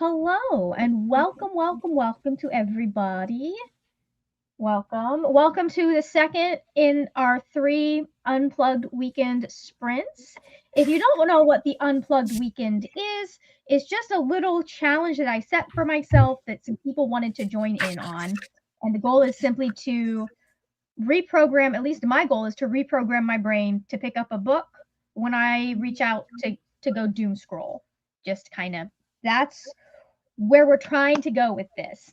Hello and welcome to everybody. Welcome to the second in our 3 Unplugged weekend sprints. If you don't know what the Unplugged weekend is, it's just a little challenge that I set for myself that some people wanted to join in on. And the goal is simply to reprogram, at least my goal is to reprogram my brain to pick up a book when I reach out to go doom scroll. Just kind of that's where we're trying to go with this.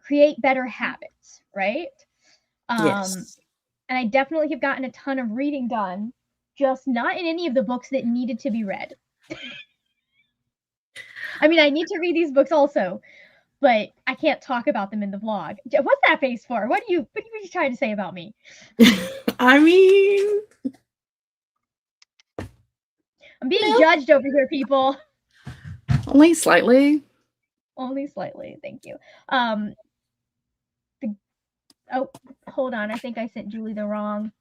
Create better habits, right? Yes. And I definitely have gotten a ton of reading done, just not in any of the books that needed to be read. I mean, I need to read these books also, but I can't talk about them in the vlog. What's that face for? What are you trying to say about me? I mean, I'm being judged over here, people. only slightly. Only slightly, thank you. Oh, hold on. I think I sent Julie the wrong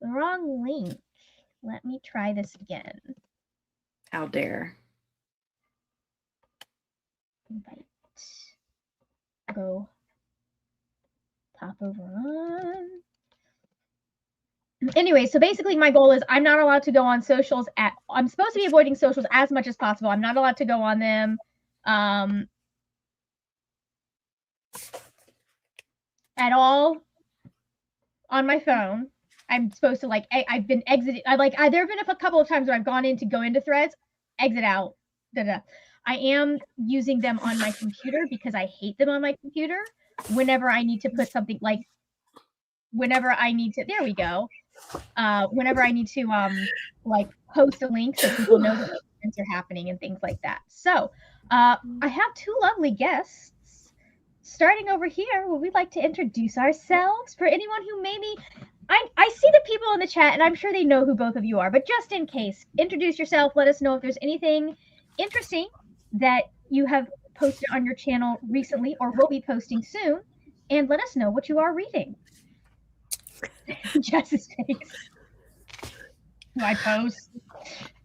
link. Let me try this again. How dare. Invite. Go pop over on. Anyway, so basically my goal is I'm not allowed to go on socials I'm supposed to be avoiding socials as much as possible. I'm not allowed to go on them at all on my phone. I'm supposed to I've been exiting. There have been a couple of times where I've gone in to go into threads, exit out. I am using them on my computer because I hate them on my computer. Whenever I need to put something whenever I need to, there we go. Whenever I need to post a link so people know that events are happening and things like that. So I have 2 lovely guests. Starting over here, would we like to introduce ourselves for anyone who maybe I see the people in the chat and I'm sure they know who both of you are, but just in case, introduce yourself. Let us know if there's anything interesting that you have posted on your channel recently or will be posting soon, and let us know what you are reading. Jess's face. Do I post?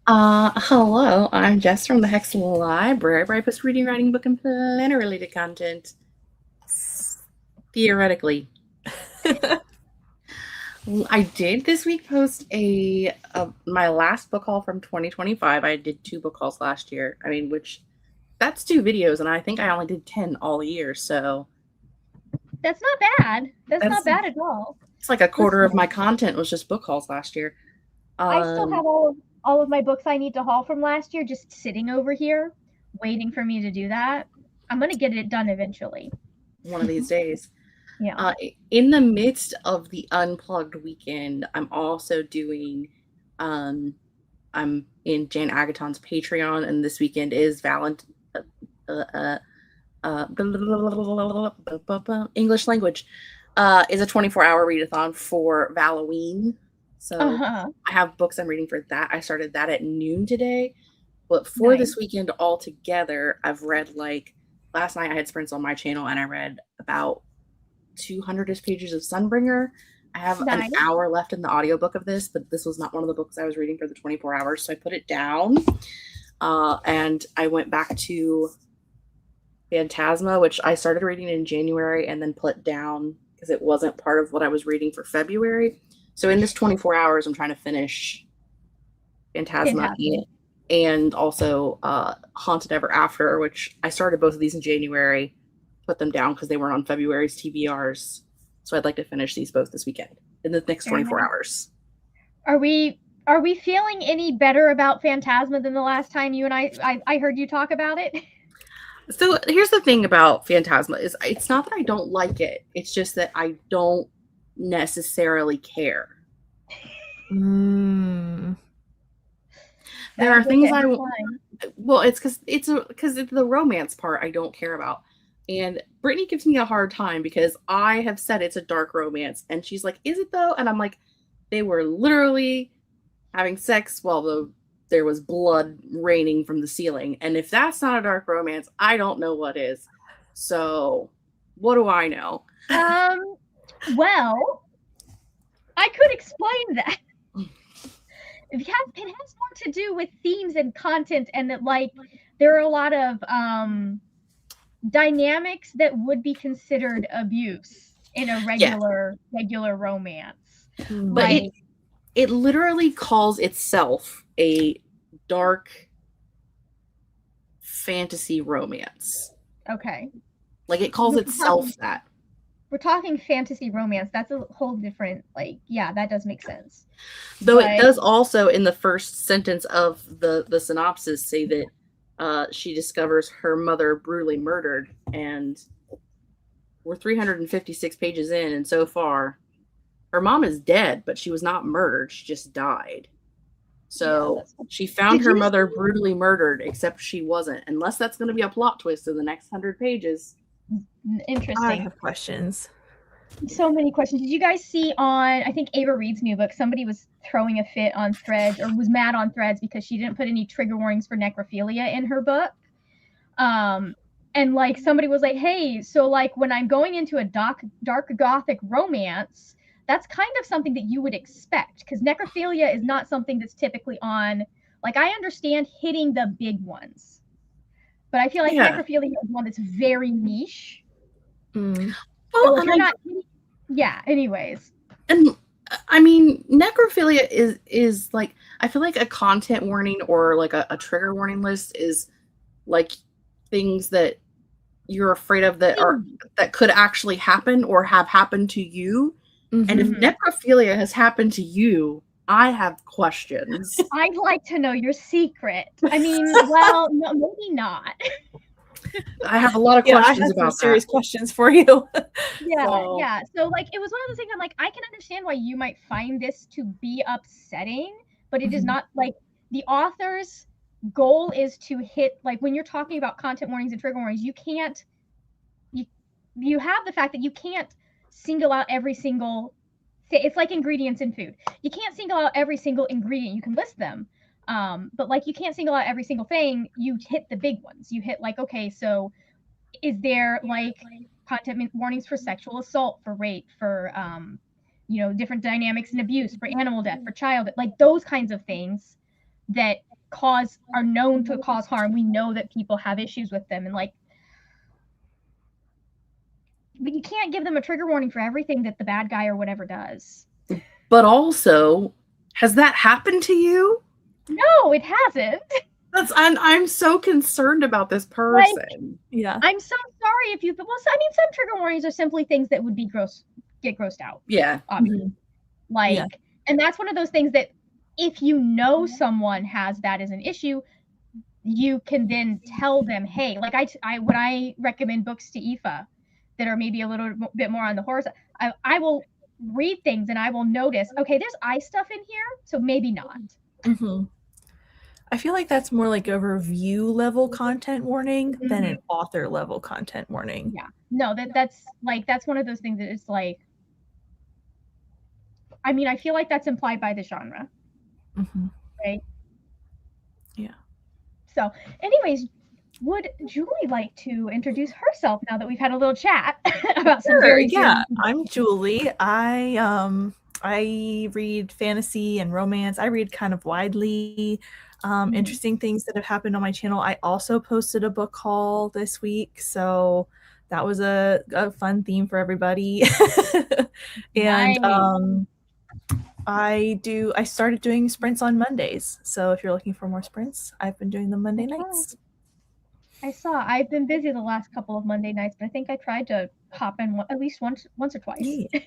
Hello, I'm Jess from the Hex Library, where I post reading, writing, book, and planner-related content. Theoretically. I did this week post my last book haul from 2025. I did 2 book hauls last year. I mean, that's 2 videos, and I think I only did 10 all year, so. That's not bad. That's not bad at all. It's like a quarter of my content was just book hauls last year. I still have all of my books I need to haul from last year just sitting over here, waiting for me to do that. I'm going to get it done eventually. One of these days. Yeah. In the midst of the Unplugged weekend, I'm also doing, I'm in Jane Agaton's Patreon, and this weekend is English language is a 24-hour readathon for Halloween. So I have books I'm reading for that. I started that at noon today, but for this weekend altogether, I've read last night I had sprints on my channel and I read about 200-ish pages of Sunbringer. I have an hour left in the audiobook of this, but this was not one of the books I was reading for the 24 hours, so I put it down. And I went back to Phantasma, which I started reading in January and then put down because it wasn't part of what I was reading for February. So in this 24 hours, I'm trying to finish Phantasma. And also Haunted Ever After, which I started both of these in January, put them down because they weren't on February's TBRs. So I'd like to finish these both this weekend in the next 24 hours. Are we feeling any better about Phantasma than the last time you and I heard you talk about it? So here's the thing about Phantasma is it's not that I don't like it. It's just that I don't necessarily care. There are things it's because it's the romance part I don't care about. And Brittany gives me a hard time because I have said it's a dark romance. And she's like, is it though? And I'm like, they were literally having sex while there was blood raining from the ceiling. And if that's not a dark romance, I don't know what is. So what do I know? Well, I could explain that. It has more to do with themes and content, and that there are a lot of dynamics that would be considered abuse in a regular romance. But like, it literally calls itself a dark fantasy romance. Okay. Like, it calls itself that. We're talking fantasy romance. That's a whole different, like, yeah, that does make sense. Though it does also, in the first sentence of the synopsis, say that she discovers her mother brutally murdered, and we're 356 pages in, and so far, her mom is dead, but she was not murdered. She just died. So she found her mother brutally murdered, except she wasn't. Unless that's going to be a plot twist in the next 100 pages. Interesting. I have questions. So many questions. Did you guys see on, I think Ava Reed's new book, somebody was throwing a fit on Threads, or was mad on Threads because she didn't put any trigger warnings for necrophilia in her book. And like somebody was like, hey, so like when I'm going into a dark gothic romance, that's kind of something that you would expect, because necrophilia is not something that's typically on, like, I understand hitting the big ones, but I feel like necrophilia is one that's very niche. Well, so if you're not, anyways. And I mean, necrophilia is like, I feel like a content warning or like a trigger warning list is like things that you're afraid of that could actually happen or have happened to you. Mm-hmm. And if necrophilia has happened to you, I have questions. I'd like to know your secret. I mean, well, no, maybe not. I have a lot of questions about that. Serious questions for you. So like, it was one of those things I'm like, I can understand why you might find this to be upsetting, but it is not, like, the author's goal is to hit, like, when you're talking about content warnings and trigger warnings, you have the fact that you can't single out every single thing. It's like ingredients in food. You can't single out every single ingredient. You can list them, but like, you can't single out every single thing. You hit the big ones. You hit, like, okay, so is there like content warnings for sexual assault, for rape, for different dynamics and abuse, for animal death, for child, like those kinds of things that are known to cause harm. We know that people have issues with them, and like, but you can't give them a trigger warning for everything that the bad guy or whatever does. But also, has that happened to you? No, it hasn't. I'm so concerned about this person. Like, I'm so sorry if you. Well, I mean, some trigger warnings are simply things that would be get grossed out. Yeah. Obviously. And that's one of those things that if you know someone has that as an issue, you can then tell them, hey, like when I recommend books to Aoife that are maybe a little bit more on the horror side, I will read things and I will notice, okay, there's eye stuff in here, so maybe not. Mm-hmm. I feel like that's more like a review level content warning than an author level content warning. Yeah. No, that's one of those things that is like, I mean, I feel like that's implied by the genre. Right? Yeah. So, anyways, would Julie like to introduce herself now that we've had a little chat about some very I'm Julie. I read fantasy and romance. I read kind of widely. Interesting things that have happened on my channel. I also posted a book haul this week, so that was a fun theme for everybody. And I started doing sprints on Mondays. So if you're looking for more sprints, I've been doing them Monday nights. I've been busy the last couple of Monday nights, but I think I tried to hop in at least once or twice. Yeah.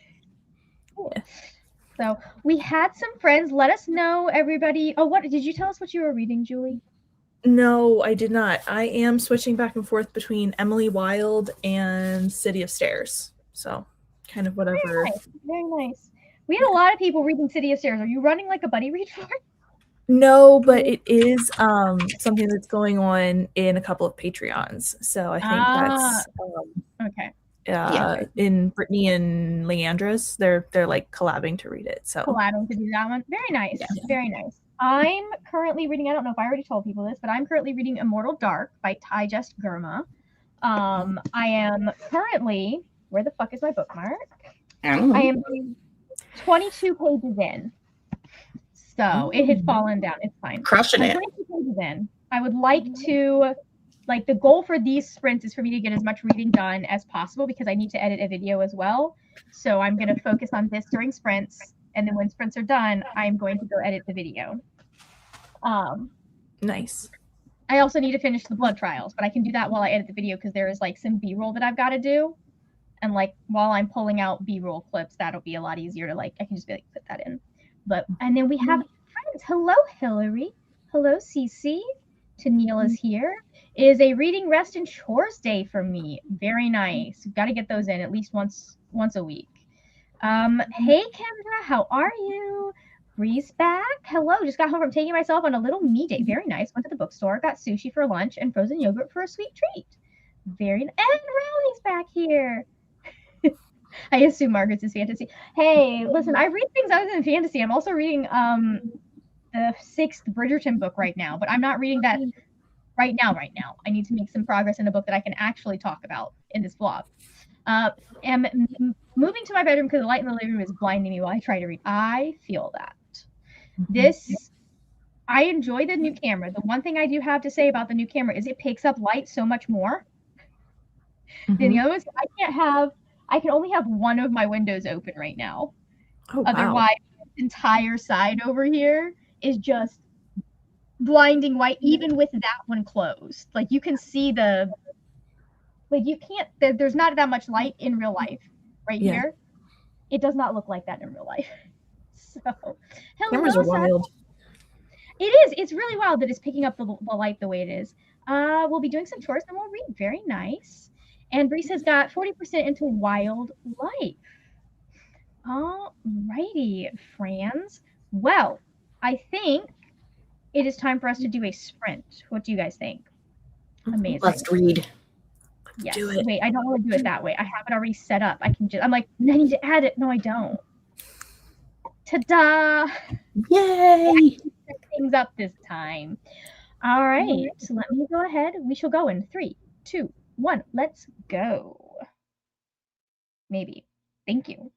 So we had some friends. Let us know, everybody. Oh, what did you tell us what you were reading, Julie? No, I did not. I am switching back and forth between Emily Wilde and City of Stairs. So kind of whatever. Very nice. We had a lot of people reading City of Stairs. Are you running like a buddy read for it? No, but it is something that's going on in a couple of Patreons. So I think that's okay. In Brittany and Leandra's, they're like collabing to read it. So collabing to do that one. Very nice. Yeah. Very nice. I'm currently reading, I don't know if I already told people this, but I'm currently reading Immortal Dark by Taijest Gurma. I am currently, where the fuck is my bookmark? I am 22 pages in. So it has fallen down. It's fine. Crushing it. 22 pages in. I would like to like the goal for these sprints is for me to get as much reading done as possible because I need to edit a video as well. So I'm going to focus on this during sprints, and then when sprints are done, I'm going to go edit the video. Nice. I also need to finish the blood trials, but I can do that while I edit the video because there is like some B-roll that I've got to do. And like while I'm pulling out B-roll clips, that'll be a lot easier to like, I can just be like, put that in. And then we have friends. Hello, Hillary. Hello, Cece. Tennille is here. It is a reading, rest, and chores day for me. Very nice. Got to get those in at least once a week. Hey, Kendra, how are you? Bree's back. Hello. Just got home from taking myself on a little me day. Very nice. Went to the bookstore, got sushi for lunch, and frozen yogurt for a sweet treat. Very nice. And Riley's back here. I assume Margaret's is fantasy. Hey, listen, I read things other than fantasy. I'm also reading the 6th Bridgerton book right now, but I'm not reading that right now. I need to make some progress in a book that I can actually talk about in this vlog. Am moving to my bedroom because the light in the living room is blinding me while I try to read. I feel that. I enjoy the new camera. The one thing I do have to say about the new camera is it picks up light so much more than the other ones. I can only have one of my windows open right now. Oh, Otherwise, the entire side over here is just blinding white, even with that one closed. Like you can see you can't, there's not that much light in real life right here. It does not look like that in real life. So, cameras are wild. It is. It's really wild that it's picking up the light the way it is. We'll be doing some chores and we'll read. Very nice. And Reese has got 40% into wildlife. Alrighty, friends. Well, I think it is time for us to do a sprint. What do you guys think? Amazing. Let's read. Yes. Do it. Wait, I don't want to do it that way. I have it already set up. I'm like, I need to add it. No, I don't. Ta-da! Yay! Set things up this time. All right. So let me go ahead. We shall go in 3, 2, 1. Let's go. Maybe. Thank you.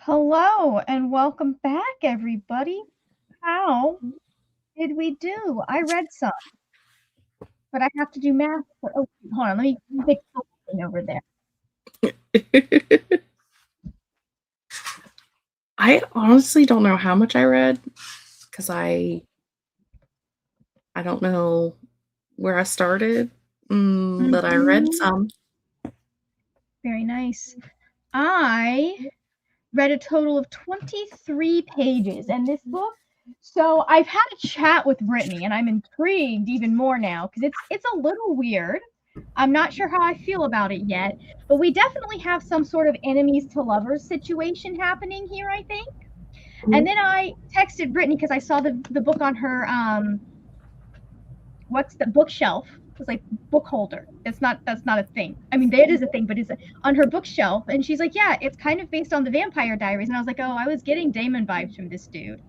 Hello and welcome back, everybody. How did we do? I read some, but I have to do math. Oh, hold on. Let me fix something over there. I honestly don't know how much I read because I don't know where I started, but I read some. Very nice. I read a total of 23 pages in this book. So I've had a chat with Brittany, and I'm intrigued even more now because it's a little weird. I'm not sure how I feel about it yet, but we definitely have some sort of enemies to lovers situation happening here, I think. And then I texted Brittany because I saw the book on her what's the bookshelf? It was like book holder. That's not a thing. I mean, it is a thing, but it's on her bookshelf. And she's like, yeah, it's kind of based on the Vampire Diaries. And I was like, oh, I was getting Damon vibes from this dude.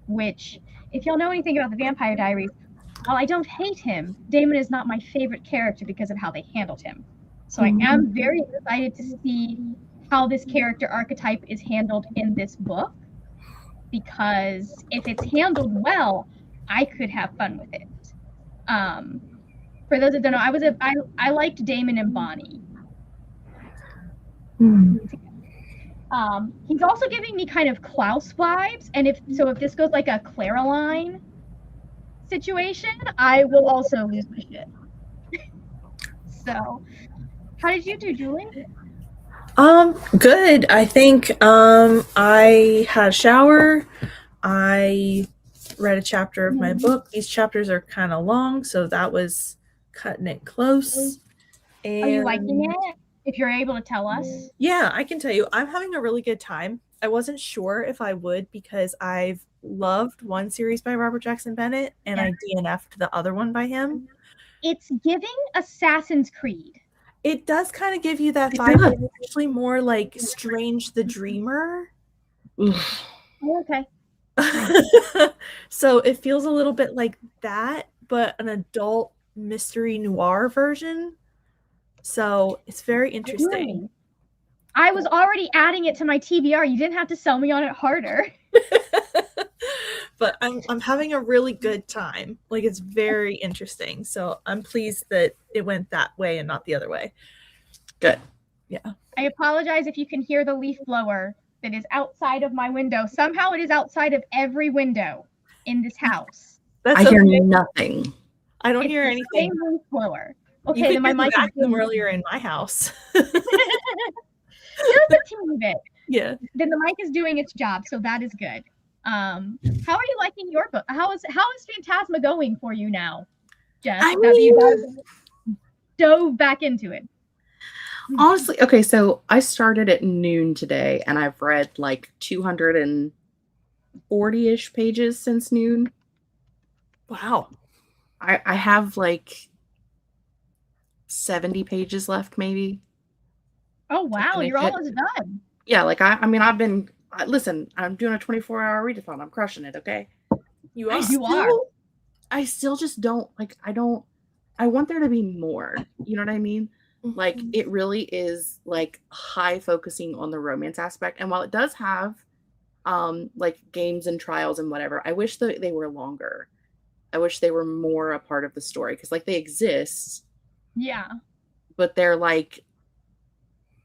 Which, if y'all know anything about the Vampire Diaries, while I don't hate him, Damon is not my favorite character because of how they handled him. So I am very excited to see how this character archetype is handled in this book. Because if it's handled well, I could have fun with it. For those that don't know, I liked Damon and Bonnie. He's also giving me kind of Klaus vibes, and if this goes like a Claraline situation, I will also lose my shit. So, how did you do, Julie? Good. I think I had a shower. I read a chapter of my book. These chapters are kind of long, so that was cutting it close. And are you liking it? If you're able to tell us. Yeah, I can tell you. I'm having a really good time. I wasn't sure if I would because I've loved one series by Robert Jackson Bennett and I DNF'd the other one by him. It's giving Assassin's Creed. It does kind of give you that vibe, but it's actually more like Strange the Dreamer. Okay. So it feels a little bit like that, but an adult mystery noir version. So it's very interesting. I was already adding it to my TBR. You didn't have to sell me on it harder. But I'm having a really good time. Like, it's very interesting. So I'm pleased that it went that way and not the other way. Good. Yeah. I apologize if you can hear the leaf blower that is outside of my window. Somehow it is outside of every window in this house. I hear nothing. I don't hear anything. Same leaf blower. Okay, you then my mic is doing earlier in my house. Just a teeny bit. Yeah. Then the mic is doing its job, so that is good. How are you liking your book? How is Phantasma going for you now, Jess? I mean, you dove back into it. Honestly, okay, so I started at noon today, and I've read like 240-ish pages since noon. Wow. I have like 70 pages left, maybe. Oh, wow, you're almost done. Yeah, like I've been, listen, I'm doing a 24-hour readathon. I'm crushing it, okay? You are. I still just don't, like, I want there to be more. You know what I mean? Like, it really is, like, high focusing on the romance aspect. And while it does have, like, games and trials and whatever, I wish that they were longer. I wish they were more a part of the story. Because, like, they exist. Yeah. But they're, like,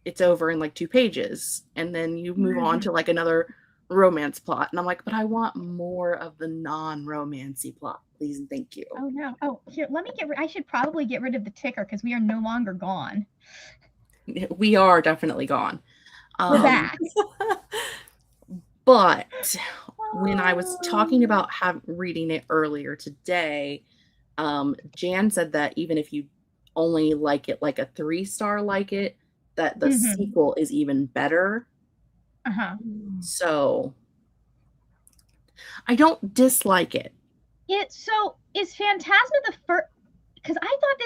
it's over in, like, 2 pages. And then you move on to, like, another romance plot. And I'm like, but I want more of the non-romancy plot. Please and thank you. Oh no. Oh, here, let me I should probably get rid of the ticker because we are no longer gone. We are definitely gone. We're back. But when I was talking about reading it earlier today, Jan said that even if you only like it like a 3-star like it, that the sequel is even better. So I don't dislike it. So is Phantasma the first? Because I thought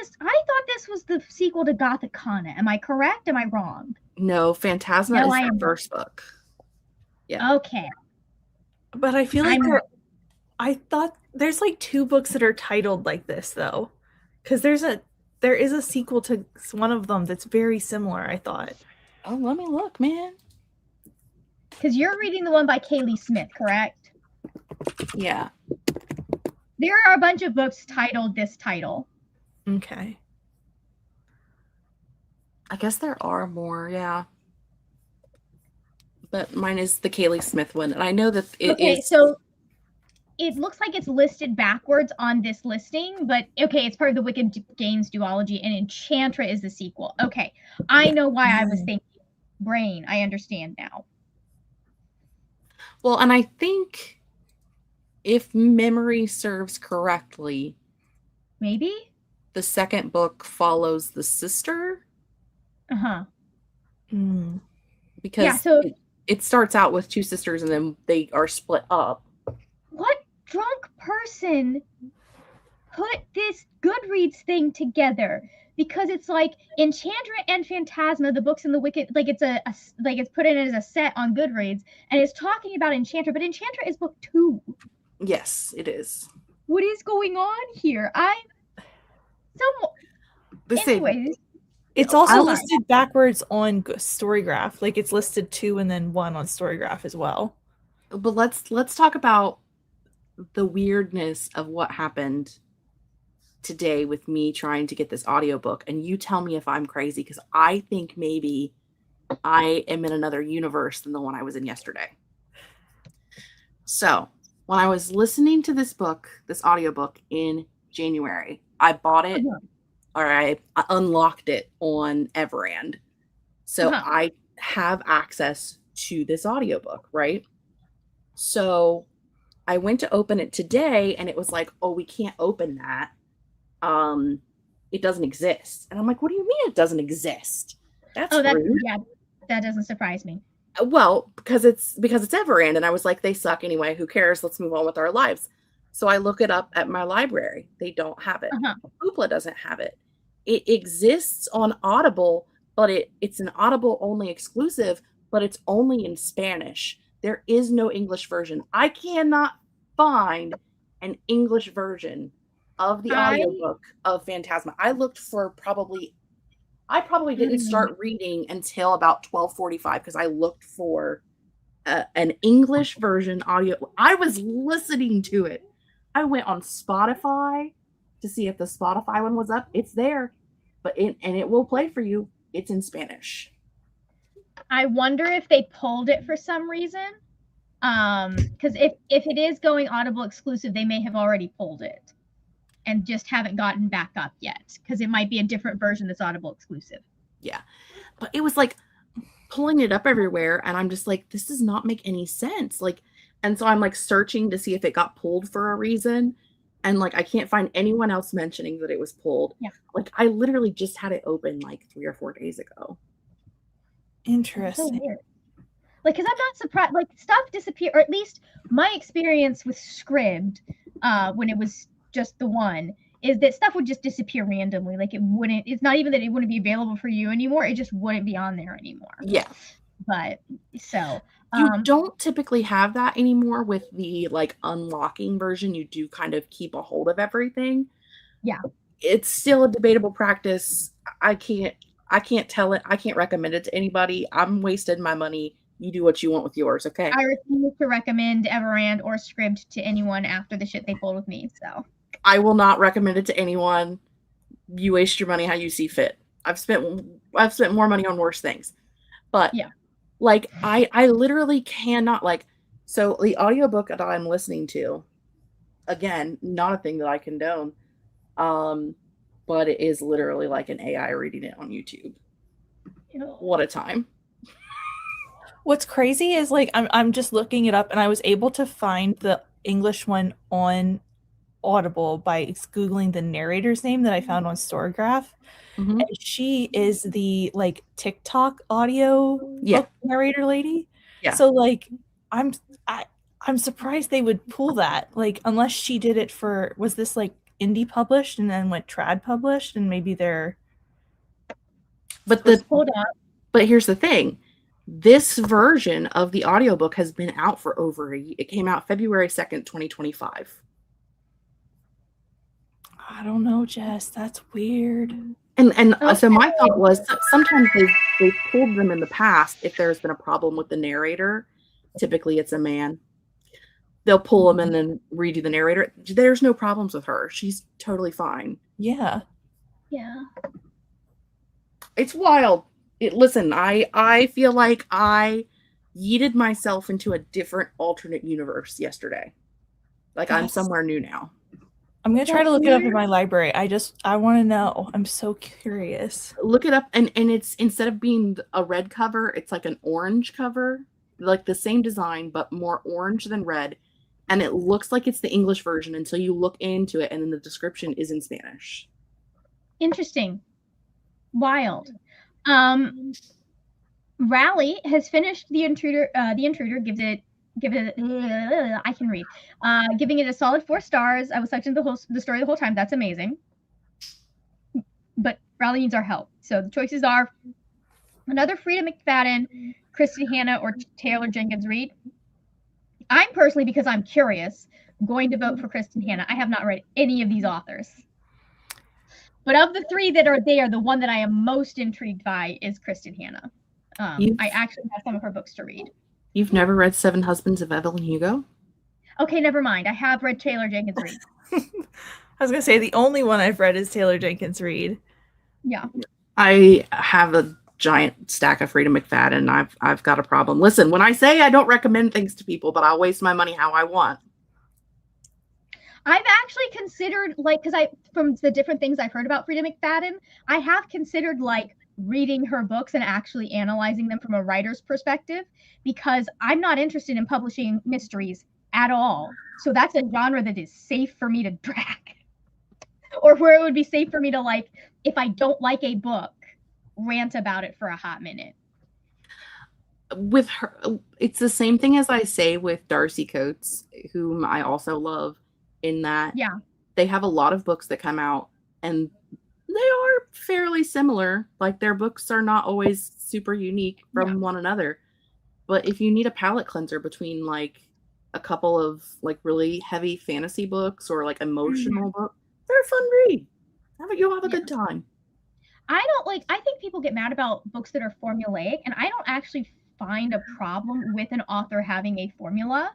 this was the sequel to Gothic Kana. Am I correct? Am I wrong? No, Phantasma is the first book. Yeah. Okay. But I feel like I thought there's like 2 books that are titled like this though, because there is a sequel to one of them that's very similar. I thought. Oh, let me look, man. Because you're reading the one by Kaylee Smith, correct? Yeah. There are a bunch of books titled this title. Okay. I guess there are more, yeah. But mine is the Kaylee Smith one, and I know that it is. So it looks like it's listed backwards on this listing, but okay, it's part of the Wicked Games duology, and Enchantra is the sequel. Okay, I know why I was thinking Brain. I understand now. Well, and I think if memory serves correctly, maybe the second book follows the sister. Because it starts out with two sisters and then they are split up. What drunk person put this Goodreads thing together? Because it's like Enchantra and Phantasma, the books in the Wicked, like it's it's put in as a set on Goodreads, and it's talking about Enchantra, but Enchantra is book 2. Yes, it is. What is going on here? Anyways. It's also listed backwards on Storygraph. Like it's listed 2 and then 1 on Storygraph as well. But let's talk about the weirdness of what happened today with me trying to get this audiobook, and you tell me if I'm crazy, because I think maybe I am in another universe than the one I was in yesterday. So when I was listening to this audiobook in January, I bought it. Or I unlocked it on Everand. So I have access to this audiobook, right? So I went to open it today and it was like, oh, we can't open that. It doesn't exist. And I'm like, what do you mean it doesn't exist? That's rude. Yeah, that doesn't surprise me. Well, because it's Everand, and I was like, they suck anyway. Who cares? Let's move on with our lives. So I look it up at my library. They don't have it. Hoopla doesn't have it. It exists on Audible, but it's an Audible only exclusive, but it's only in Spanish. There is no English version. I cannot find an English version of the audiobook of Phantasma. I looked for I probably didn't start reading until about 12:45 because I looked for an English version audio. I was listening to it. I went on Spotify to see if the Spotify one was up. It's there, and it will play for you. It's in Spanish. I wonder if they pulled it for some reason. Because if it is going Audible exclusive, they may have already pulled it and just haven't gotten back up yet, because it might be a different version that's Audible exclusive. Yeah, but it was like pulling it up everywhere, and I'm just like, this does not make any sense. Like, and so I'm like searching to see if it got pulled for a reason, and like I can't find anyone else mentioning that it was pulled. Yeah, like I literally just had it open like 3 or 4 days ago. Interesting. So weird. Like, because I'm not surprised. Like, stuff disappeared, or at least my experience with Scribd, when it was just the one, is that stuff would just disappear randomly. Like, it wouldn't. It's not even that it wouldn't be available for you anymore. It just wouldn't be on there anymore. Yeah. But so you don't typically have that anymore with the like unlocking version. You do kind of keep a hold of everything. Yeah. It's still a debatable practice. I can't tell it. I can't recommend it to anybody. I'm wasting my money. You do what you want with yours, okay? I refuse to recommend Everand or Scribd to anyone after the shit they pulled with me. So I will not recommend it to anyone. You waste your money how you see fit. I've spent more money on worse things. But yeah, like I literally cannot, like, so the audiobook that I'm listening to, again, not a thing that I condone. But it is literally like an AI reading it on YouTube. What a time. What's crazy is like I'm just looking it up, and I was able to find the English one on Audible by Googling the narrator's name that I found on Storygraph. Mm-hmm. And she is the like TikTok audio book narrator lady. Yeah. So like I'm surprised they would pull that. Like, unless she did it for, was this like indie published and then went trad published, and maybe they're but here's the thing. This version of the audiobook has been out for over a year. It came out February 2nd, 2025. I don't know, Jess. That's weird. And so my thought was, sometimes they've pulled them in the past if there's been a problem with the narrator. typically it's a man. They'll pull him and then redo the narrator. There's no problems with her. She's totally fine. Yeah. Yeah. It's wild. Listen, I feel like I yeeted myself into a different alternate universe yesterday. Like I'm somewhere new now. I'm gonna try to look it up in my library. I want to know. I'm so curious. Look it up, and it's, instead of being a red cover, it's like an orange cover, like the same design but more orange than red, and it looks like it's the English version until you look into it, and then the description is in Spanish. Interesting. Wild. Rally has finished The Intruder. The Intruder gives it. I can read. Giving it a solid 4 stars. I was sucked into the story the whole time. That's amazing. But Rally needs our help. So the choices are another Frida McFadden, Kristen Hanna, or Taylor Jenkins Reid. I'm personally, because I'm curious, going to vote for Kristen Hanna. I have not read any of these authors. But of the 3 that are there, the one that I am most intrigued by is Kristen Hanna. I actually have some of her books to read. You've never read Seven Husbands of Evelyn Hugo? Okay, never mind. I have read Taylor Jenkins Reid. I was going to say the only one I've read is Taylor Jenkins Reid. Yeah. I have a giant stack of Frida McFadden. I've got a problem. Listen, when I say I don't recommend things to people, but I'll waste my money how I want. I've actually considered, like, because from the different things I've heard about Frida McFadden, I have considered, like, reading her books and actually analyzing them from a writer's perspective, because I'm not interested in publishing mysteries at all. So that's a genre that is safe for me to drag. Or where it would be safe for me to, like, if I don't like a book, rant about it for a hot minute. With her, it's the same thing as I say with Darcy Coates, whom I also love, in that they have a lot of books that come out and they are fairly similar. Like, their books are not always super unique from one another. But if you need a palate cleanser between, like, a couple of, like, really heavy fantasy books or, like, emotional books, they're a fun read. You'll have a good time. I think people get mad about books that are formulaic, and I don't actually find a problem with an author having a formula,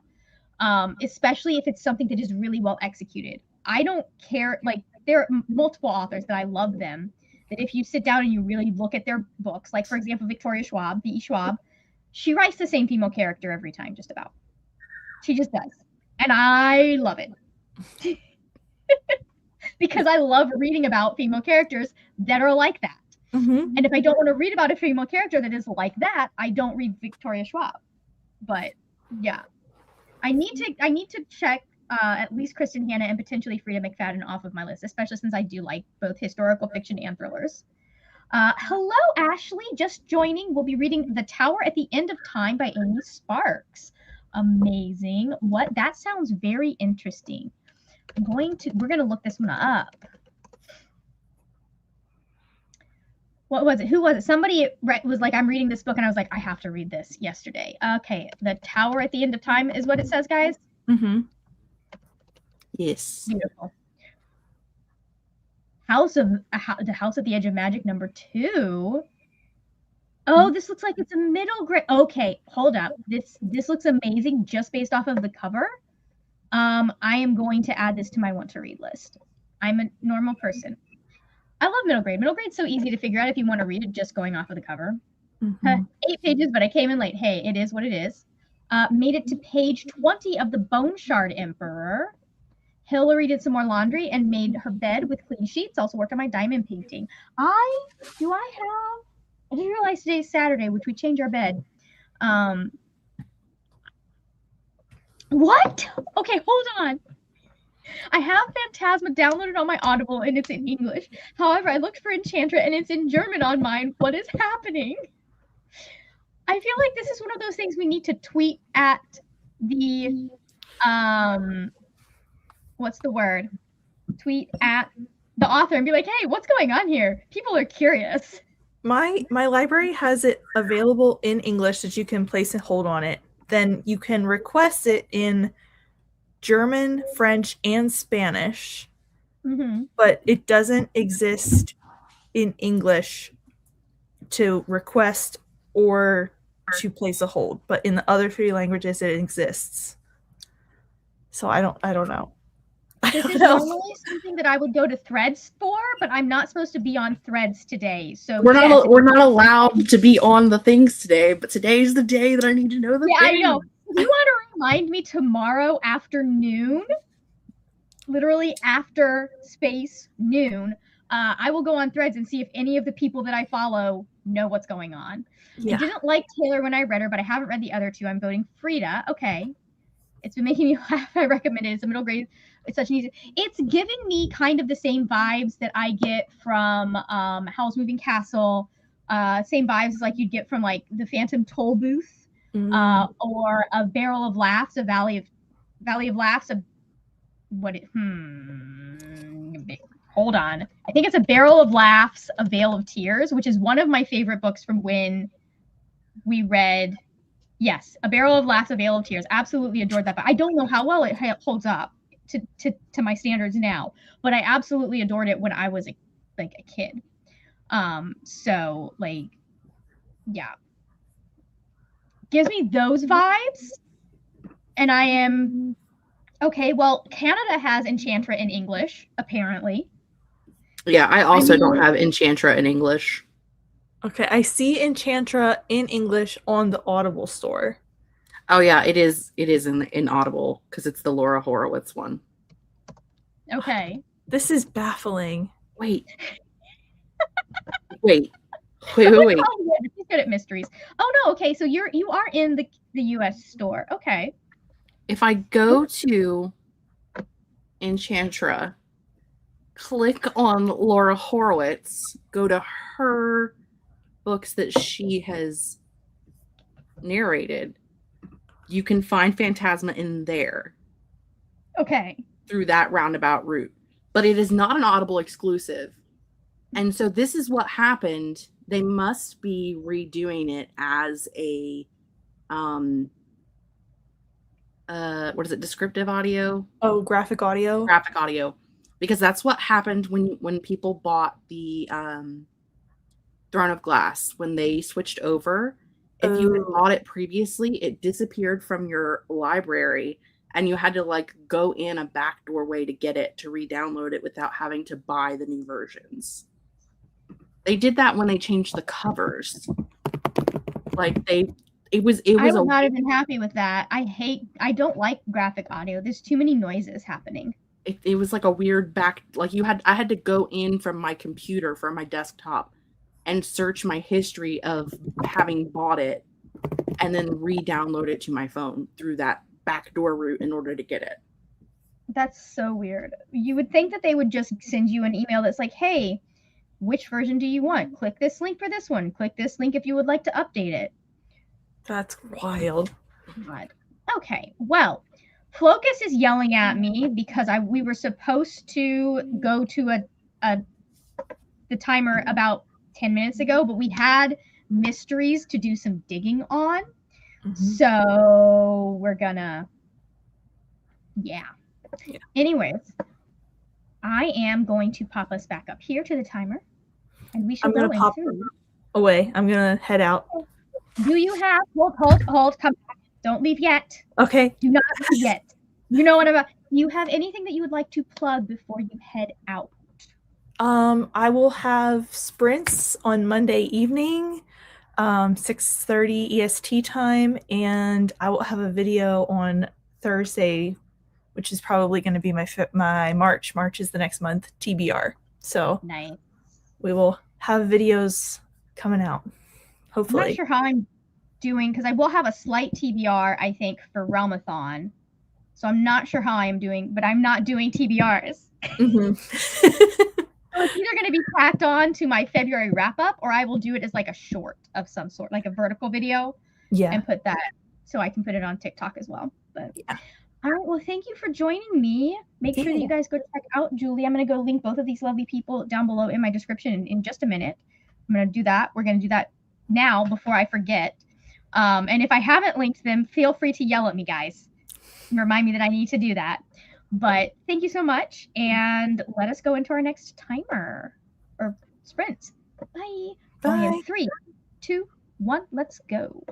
especially if it's something that is really well executed. I don't care. Like, there are multiple authors that I love them, that if you sit down and you really look at their books, like, for example, Victoria Schwab, V.E. Schwab, she writes the same female character every time, just about. She just does. And I love it. Because I love reading about female characters that are like that. Mm-hmm. And if I don't want to read about a female character that is like that, I don't read Victoria Schwab. But yeah, I need to check at least Kristen Hanna and potentially Frida McFadden off of my list, especially since I do like both historical fiction and thrillers. Hello, Ashley, just joining. We'll be reading The Tower at the End of Time by Amy Sparks. Amazing. That sounds very interesting. We're gonna look this one up. What was it? Who was it? Somebody was like, I'm reading this book, and I was like, I have to read this yesterday. Okay, The Tower at the End of Time is what it says, guys. Mm-hmm. Yes. Beautiful. The House at the Edge of Magic #2. Oh, this looks like it's a middle grade. Okay, hold up. This looks amazing just based off of the cover. I am going to add this to my want to read list. I'm a normal person. I love middle grade. Middle grade's so easy to figure out if you want to read it just going off of the cover. Mm-hmm. 8 pages, but I came in late. Hey, it is what it is. Made it to page 20 of The Bone Shard Emperor. Hillary did some more laundry and made her bed with clean sheets. Also worked on my diamond painting. I just realized today's Saturday, which we change our bed. What? Okay, hold on. I have Phantasma downloaded on my Audible and it's in English. However, I looked for Enchantra and it's in German on mine. What is happening? I feel like this is one of those things we need to tweet at the what's the word? Tweet at the author and be like, hey, what's going on here? People are curious. My library has it available in English that you can place a hold on it. Then you can request it in German, French, and Spanish, but it doesn't exist in English to request or to place a hold, but in the other 3 languages it exists. So I don't know. This is normally something that I would go to Threads for, but I'm not supposed to be on Threads today. So we're not allowed to be on the things today, but today's the day that I need to know the things. I know. If you want to remind me tomorrow afternoon, literally after space noon, I will go on Threads and see if any of the people that I follow know what's going on. I didn't like Taylor when I read her, but I haven't read the other 2. I'm voting Frida. Okay. It's been making me laugh. I recommend it. It's a middle grade. It's such an easy. It's giving me kind of the same vibes that I get from Howl's Moving Castle. Same vibes like you'd get from like the Phantom Toll Booth, or a Barrel of Laughs, a Valley of Laughs. Hold on. I think it's a Barrel of Laughs, a Vale of Tears, which is one of my favorite books from when we read. Yes, A Barrel of Laughs, A Vale of Tears. Absolutely adored that. But I don't know how well it holds up to my standards now. But I absolutely adored it when I was a kid. So like, yeah, gives me those vibes, and I am okay. Well, Canada has Enchantra in English, apparently. Yeah, I also don't have Enchantra in English. Okay, I see Enchantra in English on the Audible store. Oh yeah, it is in Audible because it's the Laura Horowitz one. Okay. This is baffling. Wait. She's good at mysteries. Oh no, okay, so you are in the US store. Okay. If I go to Enchantra, click on Laura Horowitz, go to her books that she has narrated, you can find Phantasma in there. Okay. Through that roundabout route. But it is not an Audible exclusive. And so this is what happened. They must be redoing it as a what is it, descriptive audio? Oh, graphic audio. Graphic audio. Because that's what happened when people bought the Throne of Glass. When they switched over, if you had bought it previously, it disappeared from your library and you had to like go in a back doorway to get it, to re-download it without having to buy the new versions. They did that when they changed the covers. Like I was not even happy with that. I don't like graphic audio. There's too many noises happening. It was like a weird I had to go in from my computer, from my desktop, and search my history of having bought it and then re-download it to my phone through that backdoor route in order to get it. That's so weird. You would think that they would just send you an email that's like, hey, which version do you want? Click this link for this one. Click this link if you would like to update it. That's wild. God. Okay, well, Flocus is yelling at me because we were supposed to go to the timer about 10 minutes ago, but we had mysteries to do some digging on. Mm-hmm. So we're gonna, yeah. Anyways, I am going to pop us back up here to the timer, and we should go pop away. I'm gonna head out. Do you have hold, come back. Don't leave yet. Okay. Do not leave yet. You know what about? Do you have anything that you would like to plug before you head out? I will have sprints on Monday evening, 6:30 EST time, and I will have a video on Thursday, which is probably going to be my March. March is the next month, TBR. So nice. We will have videos coming out, hopefully. I'm not sure how I'm doing because I will have a slight TBR, I think, for Realmathon. So I'm not sure how I'm doing, but I'm not doing TBRs. Mm-hmm. So it's either going to be tacked on to my February wrap up, or I will do it as like a short of some sort, like a vertical video. Yeah. And put that so I can put it on TikTok as well. But yeah. All right. Well, thank you for joining me. Make sure that you guys go check out Julie. I'm going to go link both of these lovely people down below in my description in just a minute. I'm going to do that. We're going to do that now before I forget. And if I haven't linked them, feel free to yell at me, guys. Remind me that I need to do that. But thank you so much, and let us go into our next timer or sprint. Bye. Bye. In 3, 2, 1, let's go.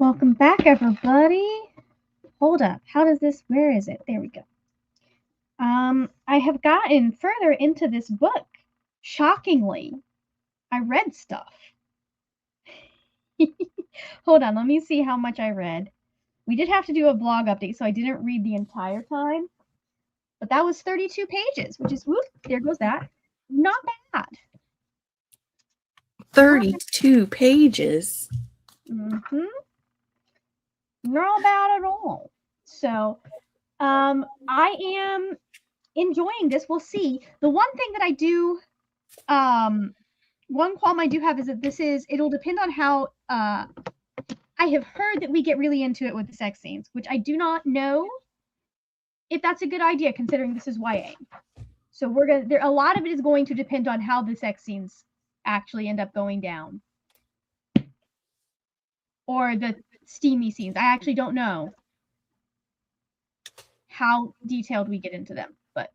Welcome back, everybody. Hold up. How does this? Where is it? There we go. I have gotten further into this book. Shockingly, I read stuff. Hold on, let me see how much I read. We did have to do a blog update, so I didn't read the entire time. But that was 32 pages, which is, whoop, there goes that. Not bad. 32 pages? Mm-hmm. Not bad at all. So, I am enjoying this. We'll see. The one thing that I do, one qualm I do have is that it'll depend on how, I have heard that we get really into it with the sex scenes, which I do not know if that's a good idea considering this is YA. So a lot of it is going to depend on how the sex scenes actually end up going down. Or the steamy scenes. I actually don't know how detailed we get into them, but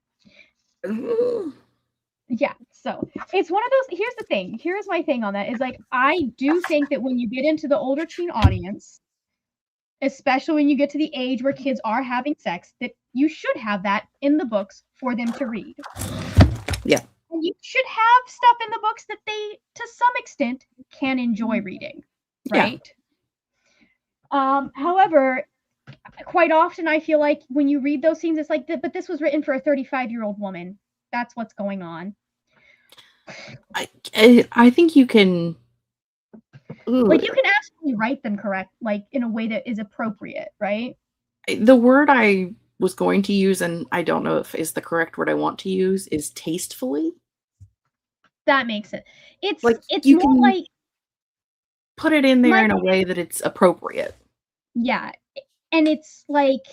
yeah, so it's one of those. Here's the thing. Here's my thing on that is like, I do think that when you get into the older teen audience, especially when you get to the age where kids are having sex, that you should have that in the books for them to read. Yeah. And you should have stuff in the books that they, to some extent, can enjoy reading, right? Yeah. However, quite often I feel like when you read those scenes, it's like, but this was written for a 35-year-old woman. That's what's going on. I think you can... Like, you can actually write them correct, like, in a way that is appropriate, right? The word I was going to use, and I don't know if is the correct word I want to use, is tastefully. That makes it. It's like it's more can like put it in there in a way that it's appropriate. Yeah, and it's like,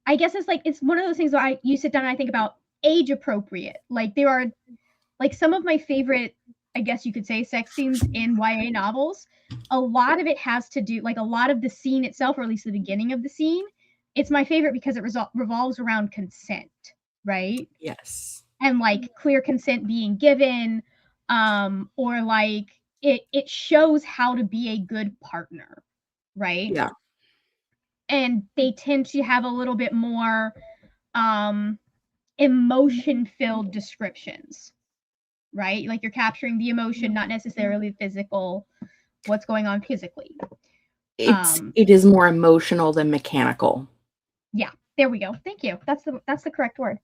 I guess it's like, it's one of those things where you sit down and I think about age appropriate. Like, there are like some of my favorite, I guess you could say, sex scenes in YA novels. A lot of it has to do, like, a lot of the scene itself, or at least the beginning of the scene, it's my favorite because it revolves around consent, right? Yes. And like clear consent being given, or like it shows how to be a good partner, right? Yeah. And they tend to have a little bit more emotion-filled descriptions, right? Like, you're capturing the emotion, not necessarily physical, what's going on physically. It is more emotional than mechanical. Yeah, there we go. Thank you. That's the correct word.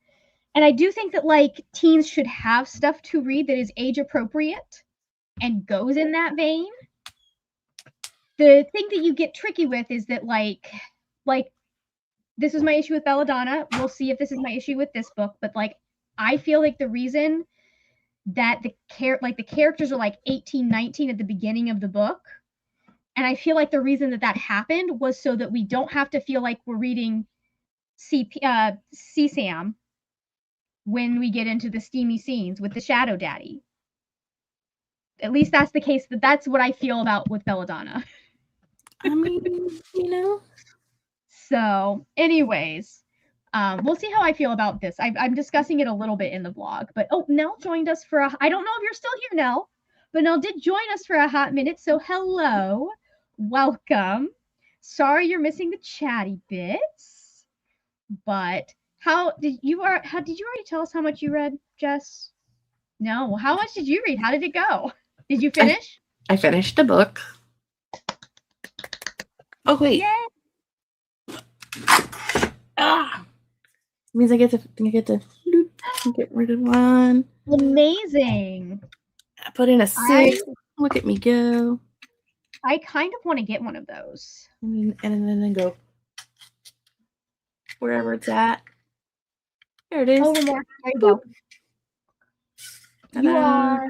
And I do think that, like, teens should have stuff to read that is age appropriate and goes in that vein. The thing that you get tricky with is that, like this is my issue with Belladonna. We'll see if this is my issue with this book, but like, I feel like the reason that the characters are like 18, 19 at the beginning of the book, and I feel like the reason that happened was so that we don't have to feel like we're reading CSAM when we get into the steamy scenes with the Shadow Daddy. At least that's the case. That's what I feel about with Belladonna. I mean, you know. So, anyways, we'll see how I feel about this. I'm discussing it a little bit in the blog, but Nell joined us for I don't know if you're still here, Nell, but Nell did join us for a hot minute. So hello, welcome. Sorry you're missing the chatty bits, but how did you already tell us how much you read, Jess? No, how much did you read? How did it go? Did you finish? I finished a book. Oh wait. Yay. Means I get to get rid of one. Amazing. I put in a 6. Look at me go. I kind of want to get one of those. And then go wherever it's at. There it is. Over more. There you go. You are.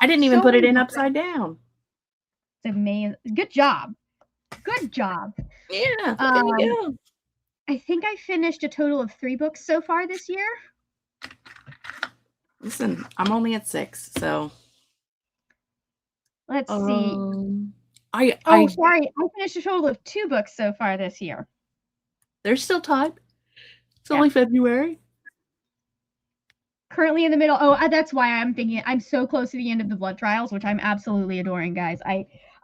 I didn't even put it in upside down. It's amazing. Good job. Good job. Yeah. There you go. I think I finished a total of 3 books so far this year. Listen, I'm only at 6, so. Let's see. Sorry. I finished a total of 2 books so far this year. There's still time. It's only February. Currently in the middle. That's why I'm thinking I'm so close to the end of the Blood Trials, which I'm absolutely adoring, guys.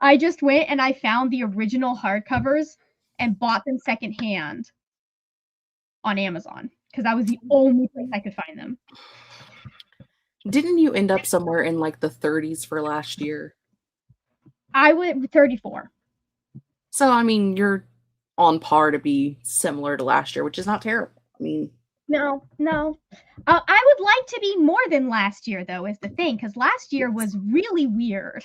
I just went and I found the original hardcovers and bought them secondhand on Amazon because that was the only place I could find them. Didn't you end up somewhere in like the 30s for last year? I went 34. So, I mean, you're on par to be similar to last year, which is not terrible. I mean, no. I would like to be more than last year, though, is the thing, because last year was really weird.